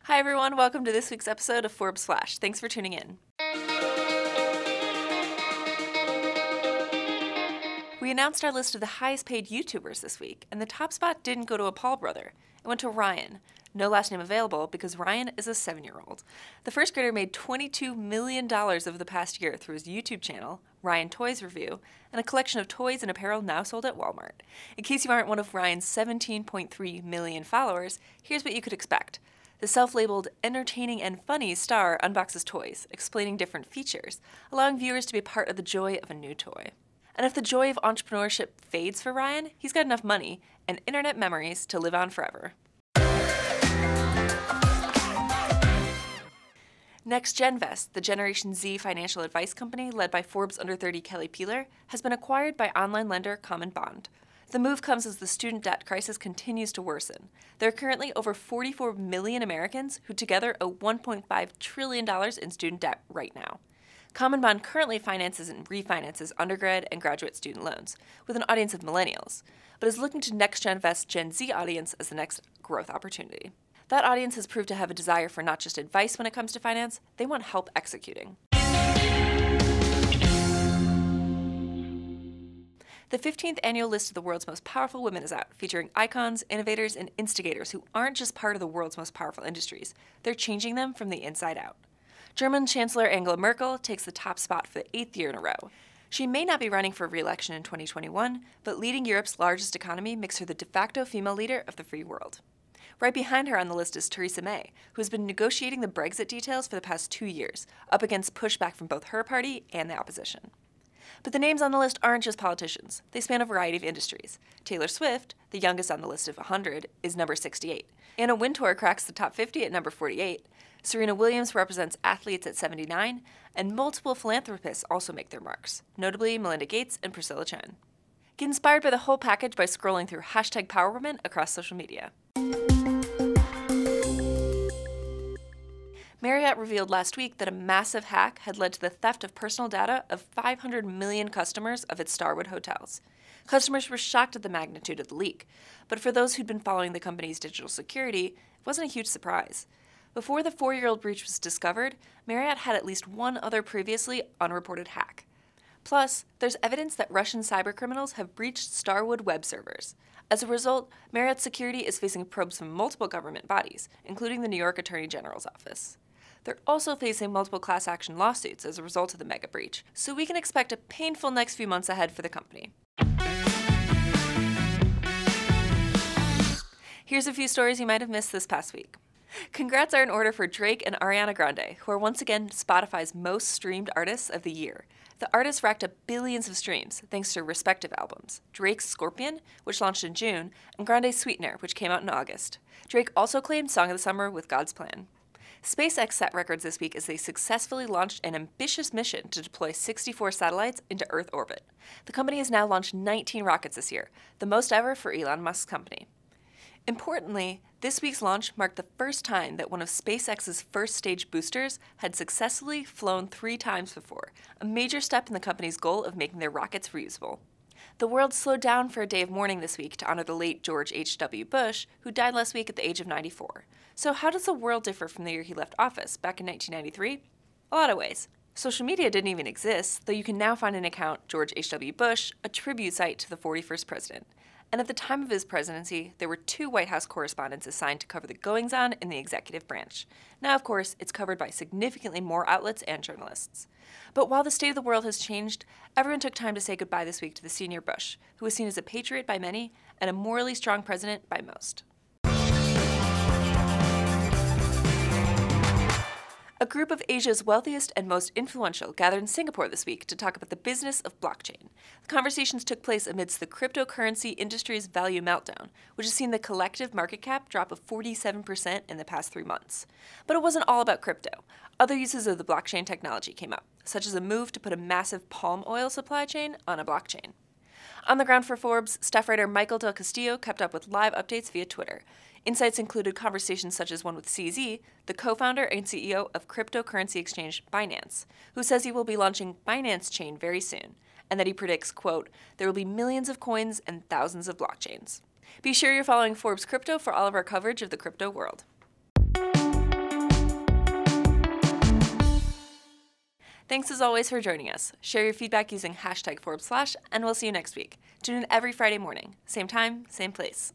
Hi everyone, welcome to this week's episode of Forbes Flash. Thanks for tuning in. We announced our list of the highest paid YouTubers this week, and the top spot didn't go to a Paul brother. It went to Ryan. No last name available because Ryan is a 7-year-old. The first grader made $22 million over the past year through his YouTube channel, Ryan Toys Review, and a collection of toys and apparel now sold at Walmart. In case you aren't one of Ryan's 17.3 million followers, here's what you could expect. The self-labeled entertaining and funny star unboxes toys, explaining different features, allowing viewers to be a part of the joy of a new toy. And if the joy of entrepreneurship fades for Ryan, he's got enough money and internet memories to live on forever. Next GenVest, the Generation Z financial advice company led by Forbes Under 30 Kelly Peeler, has been acquired by online lender Common Bond. The move comes as the student debt crisis continues to worsen. There are currently over 44 million Americans who together owe $1.5 trillion in student debt right now. Common Bond currently finances and refinances undergrad and graduate student loans, with an audience of millennials, but is looking to Next GenVest's Gen Z audience as the next growth opportunity. That audience has proved to have a desire for not just advice when it comes to finance, they want help executing. The 15th annual list of the world's most powerful women is out, featuring icons, innovators, and instigators who aren't just part of the world's most powerful industries. They're changing them from the inside out. German Chancellor Angela Merkel takes the top spot for the 8th year in a row. She may not be running for re-election in 2021, but leading Europe's largest economy makes her the de facto female leader of the free world. Right behind her on the list is Theresa May, who has been negotiating the Brexit details for the past 2 years, up against pushback from both her party and the opposition. But the names on the list aren't just politicians. They span a variety of industries. Taylor Swift, the youngest on the list of 100, is number 68. Anna Wintour cracks the top 50 at number 48. Serena Williams represents athletes at 79, and multiple philanthropists also make their marks, notably Melinda Gates and Priscilla Chen. Get inspired by the whole package by scrolling through #PowerWomen across social media. Marriott revealed last week that a massive hack had led to the theft of personal data of 500 million customers of its Starwood hotels. Customers were shocked at the magnitude of the leak, but for those who'd been following the company's digital security, it wasn't a huge surprise. Before the 4-year-old breach was discovered, Marriott had at least one other previously unreported hack. Plus, there's evidence that Russian cybercriminals have breached Starwood web servers. As a result, Marriott's security is facing probes from multiple government bodies, including the New York Attorney General's office. They're also facing multiple class action lawsuits as a result of the mega breach, so we can expect a painful next few months ahead for the company. Here's a few stories you might have missed this past week. Congrats are in order for Drake and Ariana Grande, who are once again Spotify's most streamed artists of the year. The artists racked up billions of streams thanks to respective albums, Drake's Scorpion, which launched in June, and Grande's Sweetener, which came out in August. Drake also claimed Song of the Summer with God's Plan. SpaceX set records this week as they successfully launched an ambitious mission to deploy 64 satellites into Earth orbit. The company has now launched 19 rockets this year, the most ever for Elon Musk's company. Importantly, this week's launch marked the first time that one of SpaceX's first-stage boosters had successfully flown 3 times before, a major step in the company's goal of making their rockets reusable. The world slowed down for a day of mourning this week to honor the late George H.W. Bush, who died last week at the age of 94. So how does the world differ from the year he left office, back in 1993? A lot of ways. Social media didn't even exist, though you can now find an account, George H.W. Bush, a tribute site to the 41st president. And at the time of his presidency, there were 2 White House correspondents assigned to cover the goings-on in the executive branch. Now, of course, it's covered by significantly more outlets and journalists. But while the state of the world has changed, everyone took time to say goodbye this week to the senior Bush, who was seen as a patriot by many and a morally strong president by most. A group of Asia's wealthiest and most influential gathered in Singapore this week to talk about the business of blockchain. The conversations took place amidst the cryptocurrency industry's value meltdown, which has seen the collective market cap drop of 47% in the past 3 months. But it wasn't all about crypto. Other uses of the blockchain technology came up, such as a move to put a massive palm oil supply chain on a blockchain. On the ground for Forbes, staff writer Michael Del Castillo kept up with live updates via Twitter. Insights included conversations such as one with CZ, the co-founder and CEO of cryptocurrency exchange Binance, who says he will be launching Binance Chain very soon, and that he predicts, quote, there will be millions of coins and thousands of blockchains. Be sure you're following Forbes Crypto for all of our coverage of the crypto world. Thanks as always for joining us. Share your feedback using #Forbes Flash, and we'll see you next week. Tune in every Friday morning. Same time, same place.